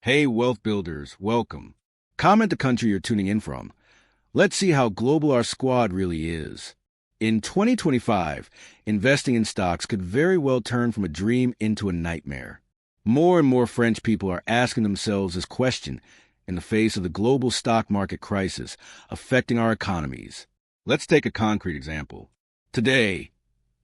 Hey, wealth builders, welcome. Comment the country you're tuning in from. Let's see how global our squad really is. In 2025, investing in stocks could very well turn from a dream into a nightmare. More and more French people are asking themselves this question in the face of the global stock market crisis affecting our economies. Let's take a concrete example. Today,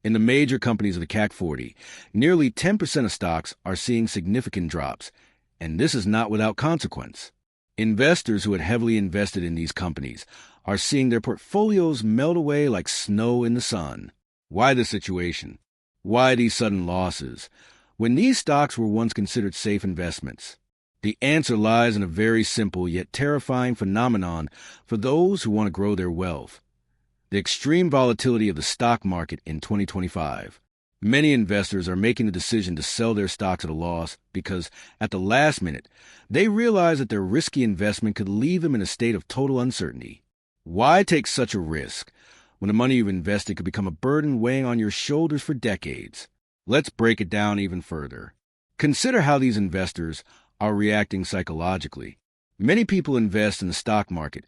in the major companies of the CAC 40, nearly 10% of stocks are seeing significant drops, and this is not without consequence. Investors who had heavily invested in these companies are seeing their portfolios melt away like snow in the sun. Why this situation? Why these sudden losses, when these stocks were once considered safe investments? The answer lies in a very simple yet terrifying phenomenon for those who want to grow their wealth: the extreme volatility of the stock market in 2025. Many investors are making the decision to sell their stocks at a loss because, at the last minute, they realize that their risky investment could leave them in a state of total uncertainty. Why take such a risk when the money you've invested could become a burden weighing on your shoulders for decades? Let's break it down even further. Consider how these investors are reacting psychologically. Many people invest in the stock market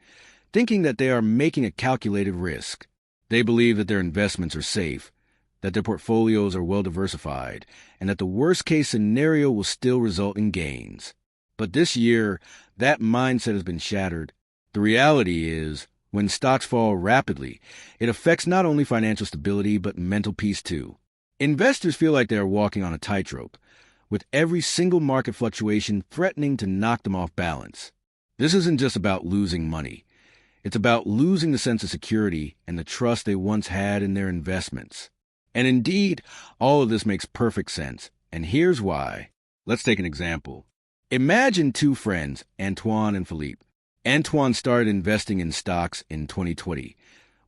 thinking that they are making a calculated risk. They believe that their investments are safe, that their portfolios are well diversified, and that the worst-case scenario will still result in gains. But this year, that mindset has been shattered. The reality is, when stocks fall rapidly, it affects not only financial stability but mental peace too. Investors feel like they are walking on a tightrope, with every single market fluctuation threatening to knock them off balance. This isn't just about losing money. It's about losing the sense of security and the trust they once had in their investments. And indeed, all of this makes perfect sense, and here's why. Let's take an example. Imagine two friends, Antoine and Philippe. Antoine started investing in stocks in 2020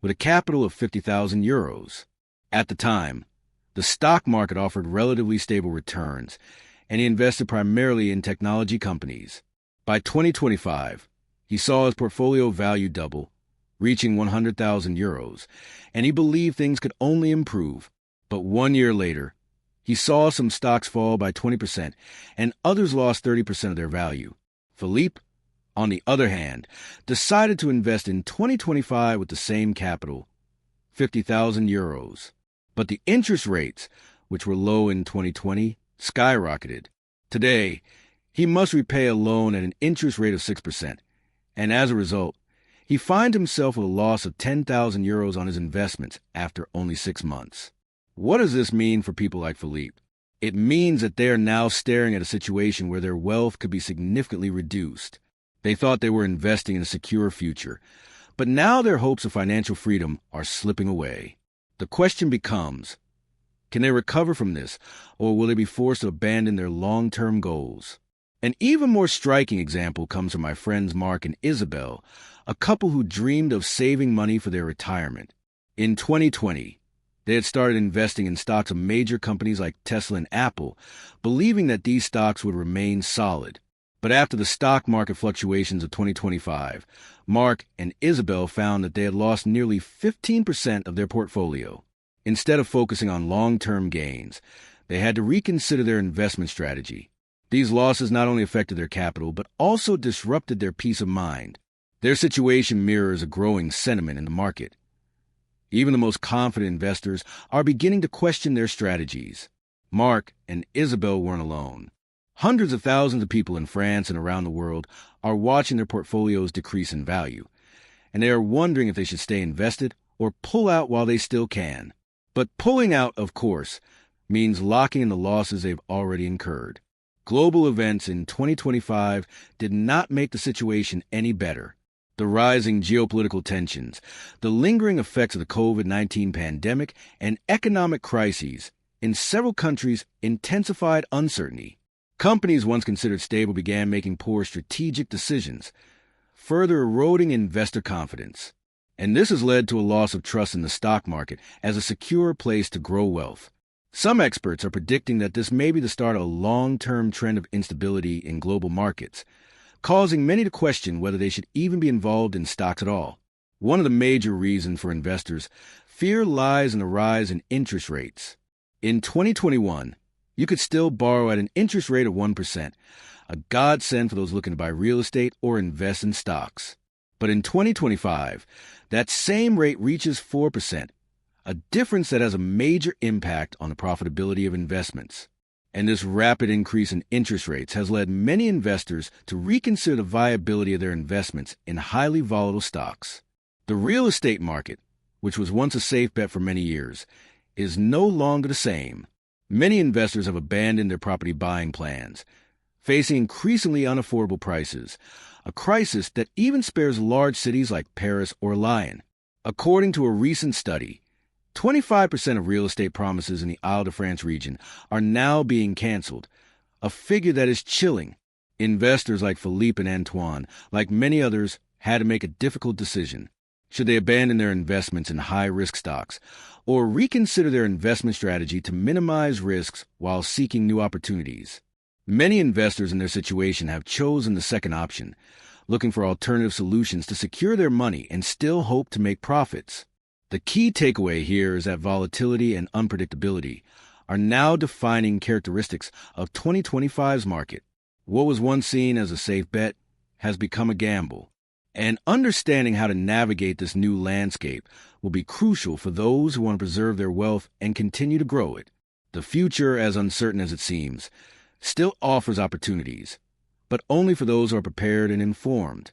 with a capital of 50,000 euros. At the time, the stock market offered relatively stable returns, and he invested primarily in technology companies. By 2025, he saw his portfolio value double, reaching 100,000 euros, and he believed things could only improve. But 1 year later, he saw some stocks fall by 20% and others lost 30% of their value. Philippe, on the other hand, decided to invest in 2025 with the same capital, 50,000 euros. But the interest rates, which were low in 2020, skyrocketed. Today, he must repay a loan at an interest rate of 6%, and as a result, he finds himself with a loss of 10,000 euros on his investments after only 6 months. What does this mean for people like Philippe? It means that they are now staring at a situation where their wealth could be significantly reduced. They thought they were investing in a secure future, but now their hopes of financial freedom are slipping away. The question becomes, can they recover from this, or will they be forced to abandon their long-term goals? An even more striking example comes from my friends Mark and Isabel, a couple who dreamed of saving money for their retirement. In 2020, they had started investing in stocks of major companies like Tesla and Apple, believing that these stocks would remain solid. But after the stock market fluctuations of 2025, Mark and Isabel found that they had lost nearly 15% of their portfolio. Instead of focusing on long-term gains, they had to reconsider their investment strategy. These losses not only affected their capital, but also disrupted their peace of mind. Their situation mirrors a growing sentiment in the market. Even the most confident investors are beginning to question their strategies. Mark and Isabel weren't alone. Hundreds of thousands of people in France and around the world are watching their portfolios decrease in value, and they are wondering if they should stay invested or pull out while they still can. But pulling out, of course, means locking in the losses they've already incurred. Global events in 2025 did not make the situation any better. The rising geopolitical tensions, the lingering effects of the COVID-19 pandemic, and economic crises in several countries intensified uncertainty. Companies once considered stable began making poor strategic decisions, further eroding investor confidence. And this has led to a loss of trust in the stock market as a secure place to grow wealth. Some experts are predicting that this may be the start of a long-term trend of instability in global markets, causing many to question whether they should even be involved in stocks at all. One of the major reasons for investors' fear lies in the rise in interest rates. In 2021, You could still borrow at an interest rate of 1%, a godsend for those looking to buy real estate or invest in stocks. But in 2025, that same rate reaches 4%, a difference that has a major impact on the profitability of investments. And this rapid increase in interest rates has led many investors to reconsider the viability of their investments in highly volatile stocks. The real estate market, which was once a safe bet for many years, is no longer the same. Many investors have abandoned their property buying plans, facing increasingly unaffordable prices, a crisis that even spares large cities like Paris or Lyon. According to a recent study, 25% of real estate promises in the Île-de-France region are now being canceled, a figure that is chilling. Investors like Philippe and Antoine, like many others, had to make a difficult decision. Should they abandon their investments in high-risk stocks, or reconsider their investment strategy to minimize risks while seeking new opportunities? Many investors in their situation have chosen the second option, looking for alternative solutions to secure their money and still hope to make profits. The key takeaway here is that volatility and unpredictability are now defining characteristics of 2025's market. What was once seen as a safe bet has become a gamble. And understanding how to navigate this new landscape will be crucial for those who want to preserve their wealth and continue to grow it. The future, as uncertain as it seems, still offers opportunities, but only for those who are prepared and informed.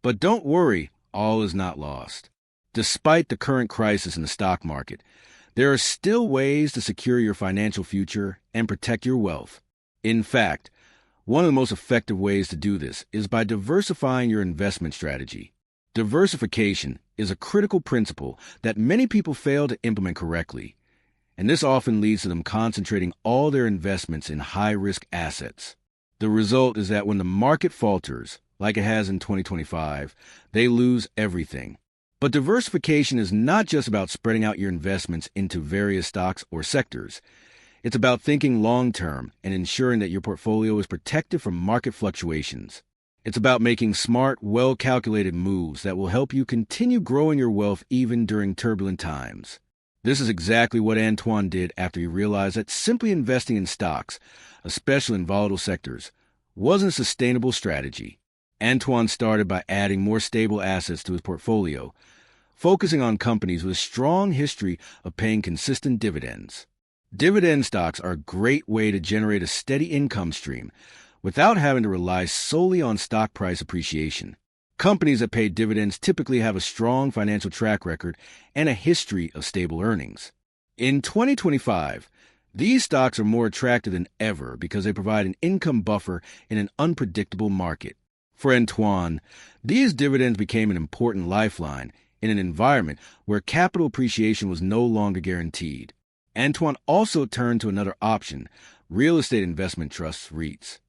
But don't worry, all is not lost. Despite the current crisis in the stock market, there are still ways to secure your financial future and protect your wealth. In fact, one of the most effective ways to do this is by diversifying your investment strategy. Diversification is a critical principle that many people fail to implement correctly, and this often leads to them concentrating all their investments in high-risk assets. The result is that when the market falters, like it has in 2025, they lose everything. But diversification is not just about spreading out your investments into various stocks or sectors. It's about thinking long-term and ensuring that your portfolio is protected from market fluctuations. It's about making smart, well-calculated moves that will help you continue growing your wealth even during turbulent times. This is exactly what Antoine did after he realized that simply investing in stocks, especially in volatile sectors, wasn't a sustainable strategy. Antoine started by adding more stable assets to his portfolio, focusing on companies with a strong history of paying consistent dividends. Dividend stocks are a great way to generate a steady income stream without having to rely solely on stock price appreciation. Companies that pay dividends typically have a strong financial track record and a history of stable earnings. In 2025, these stocks are more attractive than ever because they provide an income buffer in an unpredictable market. For Antoine, these dividends became an important lifeline in an environment where capital appreciation was no longer guaranteed. Antoine also turned to another option, real estate investment trusts, REITs.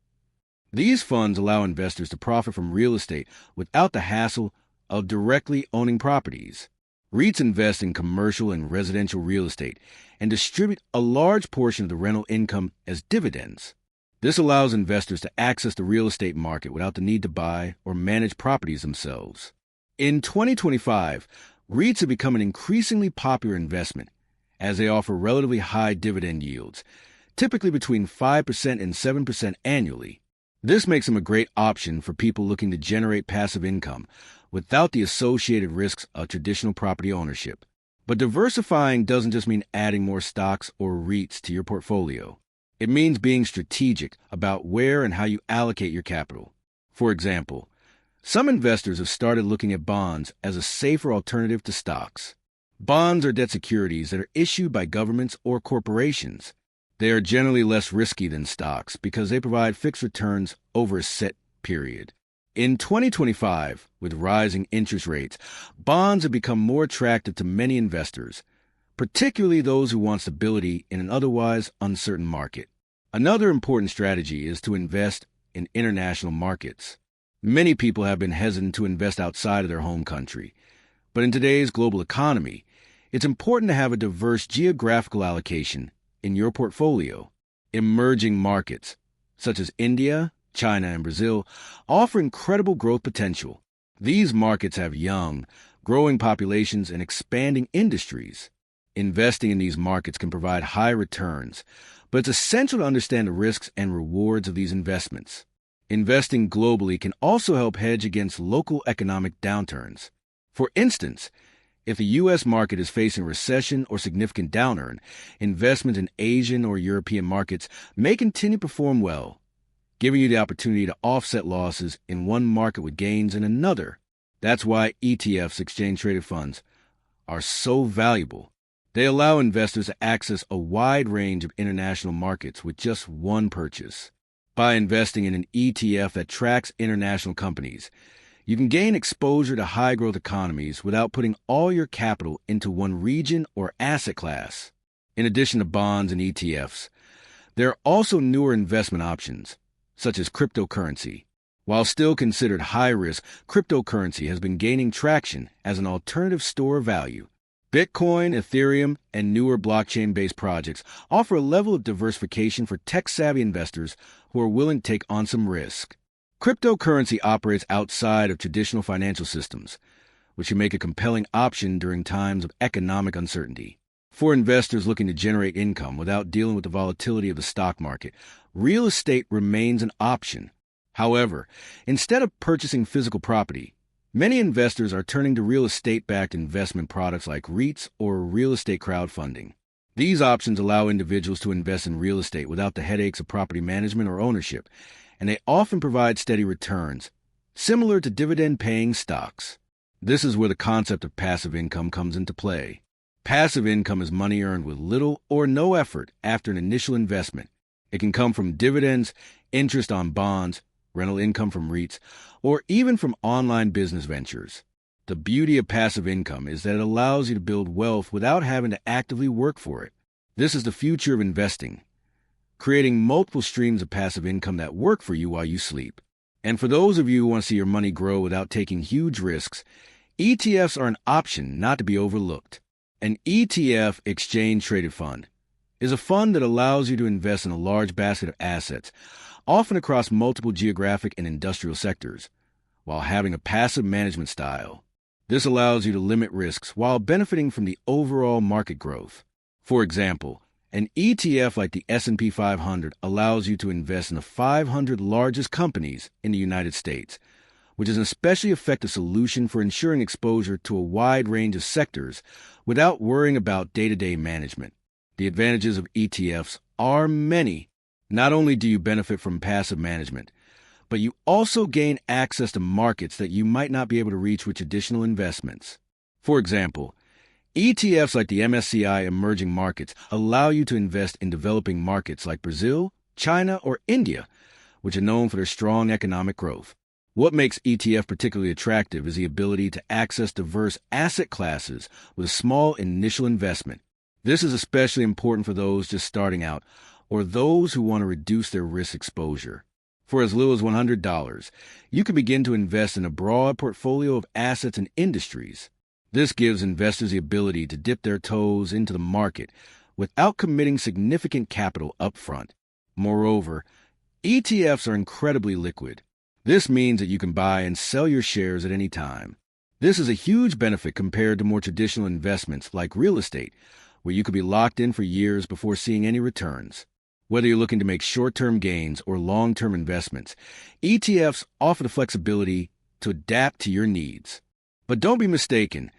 These funds allow investors to profit from real estate without the hassle of directly owning properties. REITs invest in commercial and residential real estate and distribute a large portion of the rental income as dividends. This allows investors to access the real estate market without the need to buy or manage properties themselves. In 2025, REITs have become an increasingly popular investment as they offer relatively high dividend yields, typically between 5% and 7% annually. This makes them a great option for people looking to generate passive income without the associated risks of traditional property ownership. But diversifying doesn't just mean adding more stocks or REITs to your portfolio. It means being strategic about where and how you allocate your capital. For example, some investors have started looking at bonds as a safer alternative to stocks. Bonds are debt securities that are issued by governments or corporations. They are generally less risky than stocks because they provide fixed returns over a set period. In 2025, with rising interest rates, bonds have become more attractive to many investors, particularly those who want stability in an otherwise uncertain market. Another important strategy is to invest in international markets. Many people have been hesitant to invest outside of their home country, but in today's global economy, it's important to have a diverse geographical allocation in your portfolio. Emerging markets, such as India, China, and Brazil, offer incredible growth potential. These markets have young, growing populations and expanding industries. Investing in these markets can provide high returns, but it's essential to understand the risks and rewards of these investments. Investing globally can also help hedge against local economic downturns. For instance, if the U.S. market is facing a recession or significant downturn, investments in Asian or European markets may continue to perform well, giving you the opportunity to offset losses in one market with gains in another. That's why ETFs, exchange-traded funds, are so valuable. They allow investors to access a wide range of international markets with just one purchase. By investing in an ETF that tracks international companies, you can gain exposure to high-growth economies without putting all your capital into one region or asset class. In addition to bonds and ETFs, there are also newer investment options, such as cryptocurrency. While still considered high-risk, cryptocurrency has been gaining traction as an alternative store of value. Bitcoin, Ethereum, and newer blockchain-based projects offer a level of diversification for tech-savvy investors who are willing to take on some risk. Cryptocurrency operates outside of traditional financial systems, which can make a compelling option during times of economic uncertainty. For investors looking to generate income without dealing with the volatility of the stock market, real estate remains an option. However, instead of purchasing physical property, many investors are turning to real estate-backed investment products like REITs or real estate crowdfunding. These options allow individuals to invest in real estate without the headaches of property management or ownership, and they often provide steady returns, similar to dividend-paying stocks. This is where the concept of passive income comes into play. Passive income is money earned with little or no effort after an initial investment. It can come from dividends, interest on bonds, rental income from REITs, or even from online business ventures. The beauty of passive income is that it allows you to build wealth without having to actively work for it. This is the future of investing, creating multiple streams of passive income that work for you while you sleep. And for those of you who want to see your money grow without taking huge risks, ETFs are an option not to be overlooked. An ETF, exchange-traded fund, is a fund that allows you to invest in a large basket of assets, often across multiple geographic and industrial sectors, while having a passive management style. This allows you to limit risks while benefiting from the overall market growth. For example, an ETF like the S&P 500 allows you to invest in the 500 largest companies in the United States, which is an especially effective solution for ensuring exposure to a wide range of sectors without worrying about day-to-day management. The advantages of ETFs are many. Not only do you benefit from passive management, but you also gain access to markets that you might not be able to reach with traditional investments. For example, ETFs like the MSCI Emerging Markets allow you to invest in developing markets like Brazil, China, or India, which are known for their strong economic growth. What makes ETF particularly attractive is the ability to access diverse asset classes with a small initial investment. This is especially important for those just starting out or those who want to reduce their risk exposure. For as little as $100, you can begin to invest in a broad portfolio of assets and industries. This gives investors the ability to dip their toes into the market without committing significant capital up front. Moreover, ETFs are incredibly liquid. This means that you can buy and sell your shares at any time. This is a huge benefit compared to more traditional investments like real estate, where you could be locked in for years before seeing any returns. Whether you're looking to make short-term gains or long-term investments, ETFs offer the flexibility to adapt to your needs. But don't be mistaken,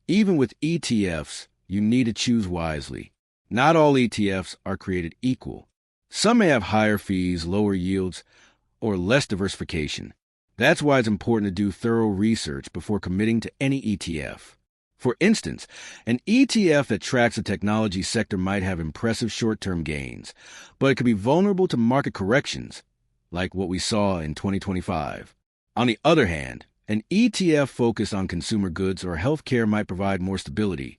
even with ETFs, you need to choose wisely. Not all ETFs are created equal. Some may have higher fees, lower yields, or less diversification. That's why it's important to do thorough research before committing to any ETF. For instance, an ETF that tracks the technology sector might have impressive short-term gains, but it could be vulnerable to market corrections, like what we saw in 2025. On the other hand, an ETF focused on consumer goods or healthcare might provide more stability,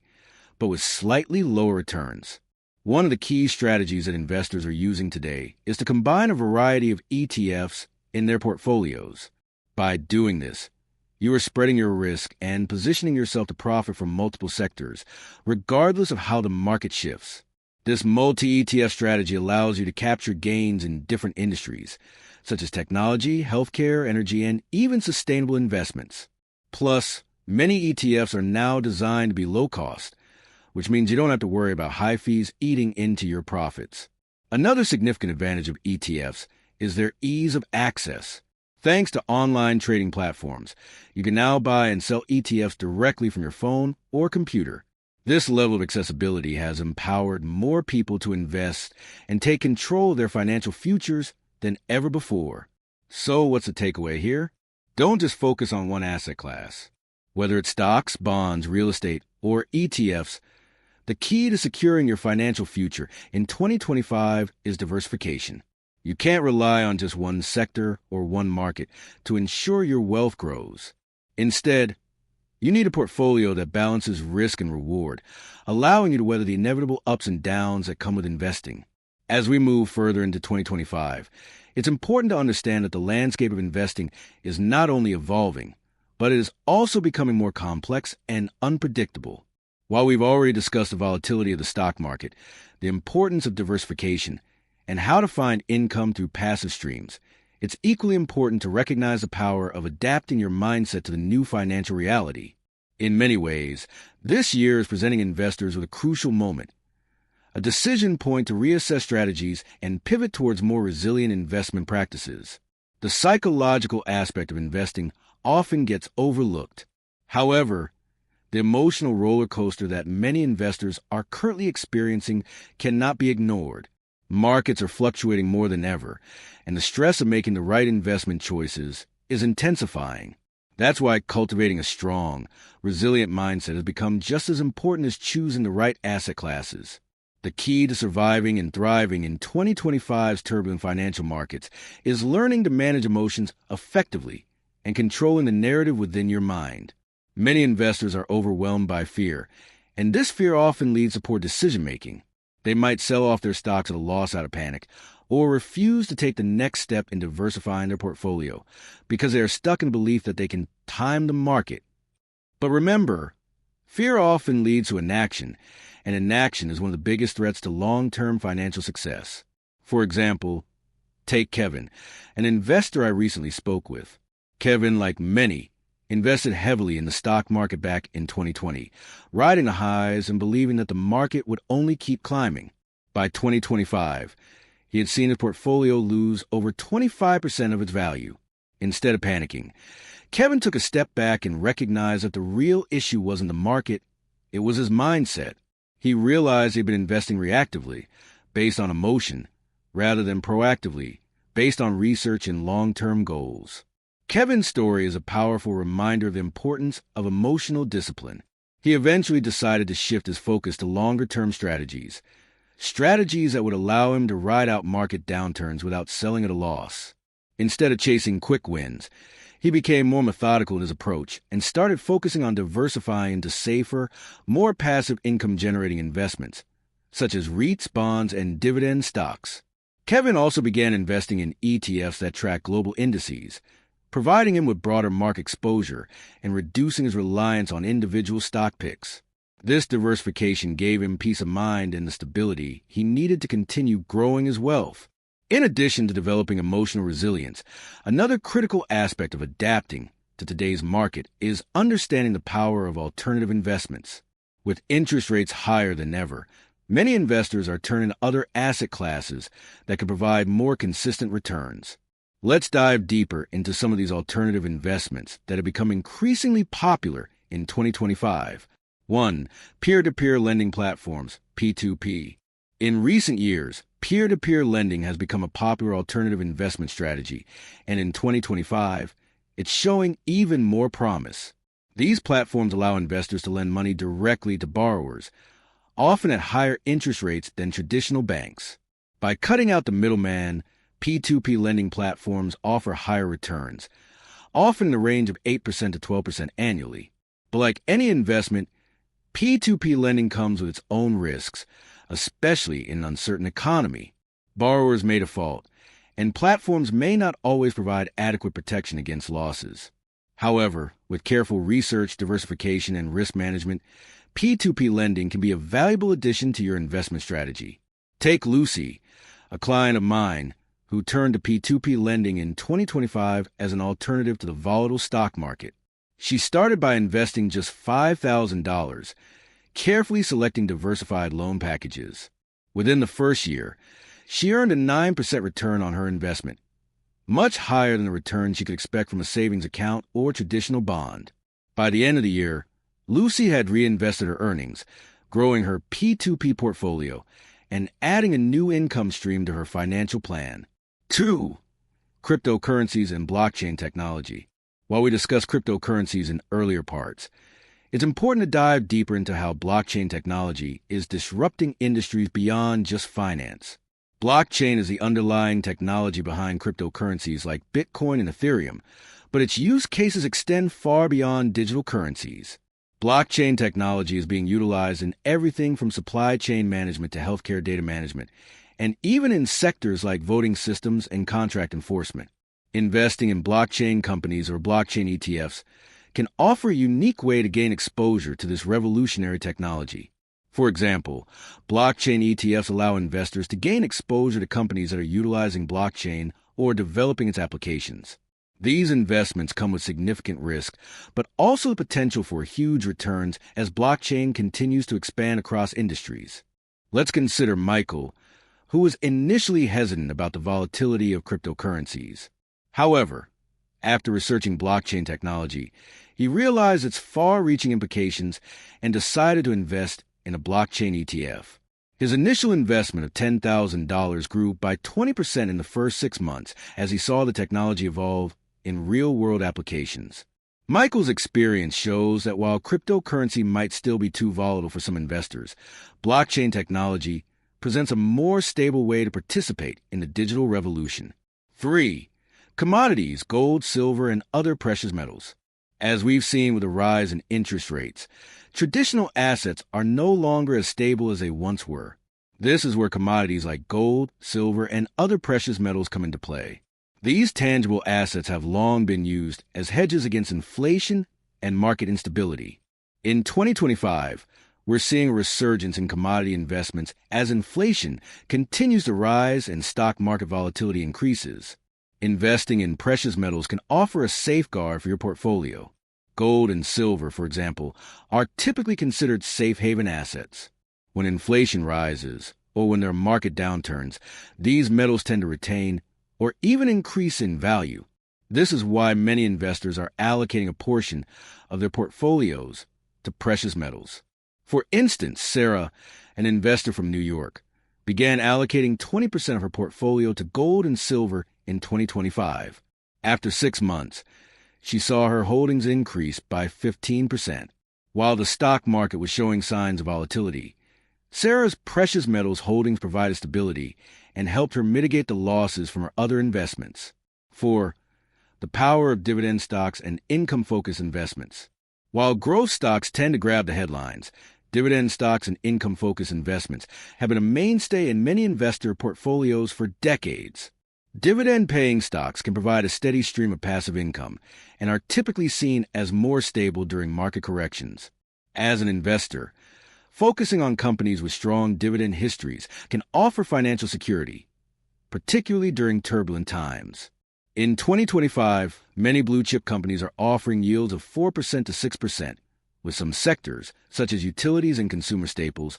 but with slightly lower returns. One of the key strategies that investors are using today is to combine a variety of ETFs in their portfolios. By doing this, you are spreading your risk and positioning yourself to profit from multiple sectors, regardless of how the market shifts. This multi-ETF strategy allows you to capture gains in different industries, such as technology, healthcare, energy, and even sustainable investments. Plus, many ETFs are now designed to be low cost, which means you don't have to worry about high fees eating into your profits. Another significant advantage of ETFs is their ease of access. Thanks to online trading platforms, you can now buy and sell ETFs directly from your phone or computer. This level of accessibility has empowered more people to invest and take control of their financial futures than ever before. So what's the takeaway here? Don't just focus on one asset class. Whether it's stocks, bonds, real estate, or ETFs, the key to securing your financial future in 2025 is diversification. You can't rely on just one sector or one market to ensure your wealth grows. Instead, you need a portfolio that balances risk and reward, allowing you to weather the inevitable ups and downs that come with investing. As we move further into 2025, it's important to understand that the landscape of investing is not only evolving, but it is also becoming more complex and unpredictable. While we've already discussed the volatility of the stock market, the importance of diversification, and how to find income through passive streams, it's equally important to recognize the power of adapting your mindset to the new financial reality. In many ways, this year is presenting investors with a crucial moment, a decision point to reassess strategies and pivot towards more resilient investment practices. The psychological aspect of investing often gets overlooked. However, the emotional roller coaster that many investors are currently experiencing cannot be ignored. Markets are fluctuating more than ever, and the stress of making the right investment choices is intensifying. That's why cultivating a strong, resilient mindset has become just as important as choosing the right asset classes. The key to surviving and thriving in 2025's turbulent financial markets is learning to manage emotions effectively and controlling the narrative within your mind. Many investors are overwhelmed by fear, and this fear often leads to poor decision-making. They might sell off their stocks at a loss out of panic, or refuse to take the next step in diversifying their portfolio because they are stuck in the belief that they can time the market. But remember, fear often leads to inaction, and inaction is one of the biggest threats to long-term financial success. For example, take Kevin, an investor I recently spoke with. Kevin, like many, invested heavily in the stock market back in 2020, riding the highs and believing that the market would only keep climbing. By 2025, he had seen his portfolio lose over 25% of its value. Instead of panicking, Kevin took a step back and recognized that the real issue wasn't the market, it was his mindset. He realized he'd been investing reactively, based on emotion, rather than proactively, based on research and long-term goals. Kevin's story is a powerful reminder of the importance of emotional discipline. He eventually decided to shift his focus to longer-term strategies that would allow him to ride out market downturns without selling at a loss. Instead of chasing quick wins, he became more methodical in his approach and started focusing on diversifying into safer, more passive income-generating investments, such as REITs, bonds, and dividend stocks. Kevin also began investing in ETFs that track global indices, providing him with broader market exposure and reducing his reliance on individual stock picks. This diversification gave him peace of mind and the stability he needed to continue growing his wealth. In addition to developing emotional resilience, another critical aspect of adapting to today's market is understanding the power of alternative investments. With interest rates higher than ever, many investors are turning to other asset classes that can provide more consistent returns. Let's dive deeper into some of these alternative investments that have become increasingly popular in 2025. 1. Peer-to-peer lending platforms, P2P. In recent years, peer-to-peer lending has become a popular alternative investment strategy, and in 2025, it's showing even more promise. These platforms allow investors to lend money directly to borrowers, often at higher interest rates than traditional banks. By cutting out the middleman, P2P lending platforms offer higher returns, often in the range of 8% to 12% annually. But like any investment, P2P lending comes with its own risks, especially in an uncertain economy. Borrowers may default, and platforms may not always provide adequate protection against losses. However, with careful research, diversification, and risk management, P2P lending can be a valuable addition to your investment strategy. Take Lucy, a client of mine, who turned to P2P lending in 2025 as an alternative to the volatile stock market. She started by investing just $5,000, carefully selecting diversified loan packages. Within the first year, she earned a 9% return on her investment, much higher than the return she could expect from a savings account or traditional bond. By the end of the year, Lucy had reinvested her earnings, growing her P2P portfolio and adding a new income stream to her financial plan. 2. Cryptocurrencies and blockchain technology. While we discussed cryptocurrencies in earlier parts, it's important to dive deeper into how blockchain technology is disrupting industries beyond just finance. Blockchain is the underlying technology behind cryptocurrencies like Bitcoin and Ethereum, but its use cases extend far beyond digital currencies. Blockchain technology is being utilized in everything from supply chain management to healthcare data management, and even in sectors like voting systems and contract enforcement. Investing in blockchain companies or blockchain ETFs can offer a unique way to gain exposure to this revolutionary technology. For example, blockchain ETFs allow investors to gain exposure to companies that are utilizing blockchain or developing its applications. These investments come with significant risk, but also the potential for huge returns as blockchain continues to expand across industries. Let's consider Michael, who was initially hesitant about the volatility of cryptocurrencies. However, after researching blockchain technology, he realized its far-reaching implications and decided to invest in a blockchain ETF. His initial investment of $10,000 grew by 20% in the first 6 months as he saw the technology evolve in real-world applications. Michael's experience shows that while cryptocurrency might still be too volatile for some investors, blockchain technology presents a more stable way to participate in the digital revolution. 3. Commodities, gold, silver, and other precious metals. As we've seen with the rise in interest rates, traditional assets are no longer as stable as they once were. This is where commodities like gold, silver, and other precious metals come into play. These tangible assets have long been used as hedges against inflation and market instability. In 2025, we're seeing a resurgence in commodity investments as inflation continues to rise and stock market volatility increases. Investing in precious metals can offer a safeguard for your portfolio. Gold and silver, for example, are typically considered safe haven assets. When inflation rises, or when there are market downturns, these metals tend to retain or even increase in value. This is why many investors are allocating a portion of their portfolios to precious metals. For instance, Sarah, an investor from New York, began allocating 20% of her portfolio to gold and silver in 2025. After 6 months, she saw her holdings increase by 15%. While the stock market was showing signs of volatility, Sarah's precious metals holdings provided stability and helped her mitigate the losses from her other investments. 4. The power of dividend stocks and income-focused investments. While growth stocks tend to grab the headlines, dividend stocks and income-focused investments have been a mainstay in many investor portfolios for decades. Dividend-paying stocks can provide a steady stream of passive income and are typically seen as more stable during market corrections. As an investor, focusing on companies with strong dividend histories can offer financial security, particularly during turbulent times. In 2025, many blue-chip companies are offering yields of 4% to 6%, with some sectors, such as utilities and consumer staples,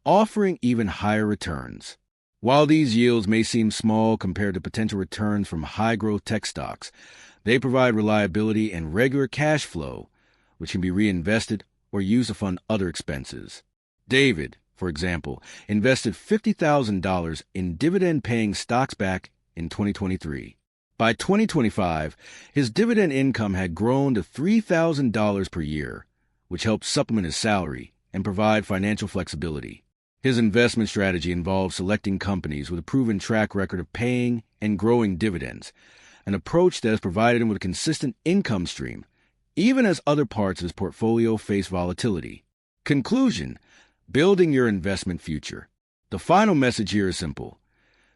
offering even higher returns. While these yields may seem small compared to potential returns from high-growth tech stocks, they provide reliability and regular cash flow, which can be reinvested or used to fund other expenses. David, for example, invested $50,000 in dividend-paying stocks back in 2023. By 2025, his dividend income had grown to $3,000 per year, which helped supplement his salary and provide financial flexibility. His investment strategy involves selecting companies with a proven track record of paying and growing dividends, an approach that has provided him with a consistent income stream, even as other parts of his portfolio face volatility. Conclusion: building your investment future. The final message here is simple.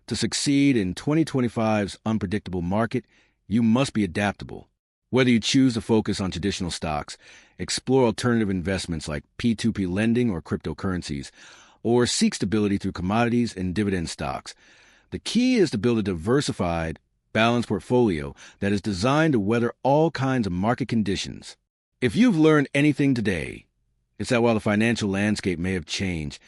To succeed in 2025's unpredictable market, you must be adaptable. Whether you choose to focus on traditional stocks, explore alternative investments like P2P lending or cryptocurrencies, or seek stability through commodities and dividend stocks, the key is to build a diversified, balanced portfolio that is designed to weather all kinds of market conditions. If you've learned anything today, It's that while the financial landscape may have changed,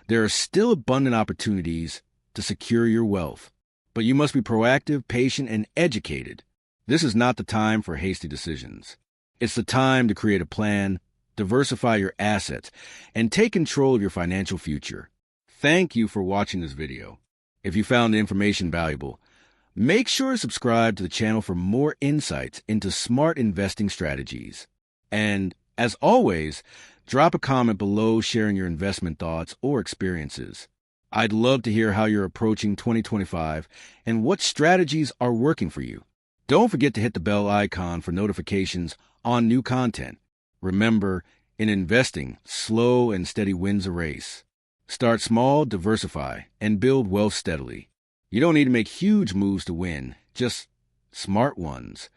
there are still abundant opportunities to secure your wealth. But you must be proactive, patient, and educated. This is not the time for hasty decisions. It's the time to create a plan, diversify your assets, and take control of your financial future. Thank you for watching this video. If you found the information valuable, make sure to subscribe to the channel for more insights into smart investing strategies. And, as always, drop a comment below sharing your investment thoughts or experiences. I'd love to hear how you're approaching 2025 and what strategies are working for you. Don't forget to hit the bell icon for notifications on new content. Remember, in investing, slow and steady wins a race. Start small, diversify, and build wealth steadily. You don't need to make huge moves to win, just smart ones.